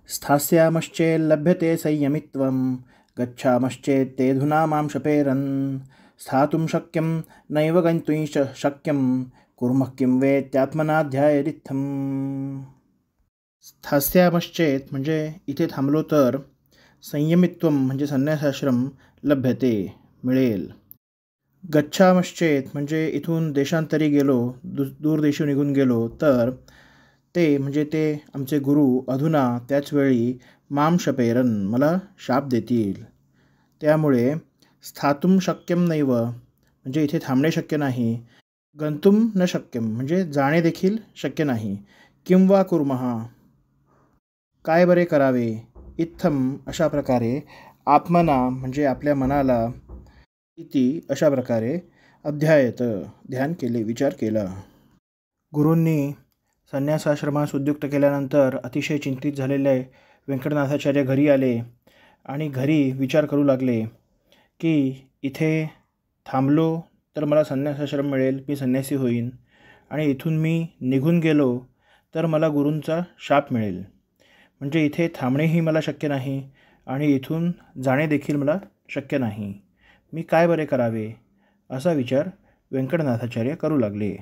स्थास्यामश्चेल्लभ्यते संयमित्वं गच्छामश्चेत्तेऽधुना मां शपेरन् स्थातुं शक्यं नैव गन्तुं शक्यं कुर्मः किं वेत्यात्मनाध्यायरित्थम्। स्थास्यामश्चेत म्हणजे इथे थांबलो तर, संयमित्वम म्हणजे संन्यासाश्रम, लभ्यते मिळेल. गच्छामश्चेत म्हणजे इथून देशांतरी गेलो, दूर देशी निघून गेलो तर, ते म्हणजे ते आमचे गुरु अधुना त्याच वेळी माम शपेरन मला शाप देतील. त्यामुळे स्थातुम शक्यम नैव म्हणजे इथे थांबणे शक्य नाही, गंतुम न शक्यम म्हणजे जाणे देखील शक्य नाही, किंवा कुर्महा काय बरे करावे, इत्थम अशा प्रकारे, आत्मना म्हणजे आपल्या मनाला, इति अशा प्रकारे, अध्यायत ध्यान केले, विचार केला. गुरूंनी संन्यासाश्रमास उद्युक्त केल्यानंतर अतिशय चिंतित झालेले व्यंकटनाथाचार्य घरी आले आणि घरी विचार करू लागले की इथे थांबलो तर मला संन्यासाश्रम मिळेल, मी संन्यासी होईन, आणि इथून मी निघून गेलो तर मला गुरूंचा शाप मिळेल. म्हणजे इथे थांबणेही मला शक्य नाही आणि इथून जाणे देखील मला शक्य नाही. मी काय बरे करावे, असा विचार व्यंकटनाथाचार्य करू लागले.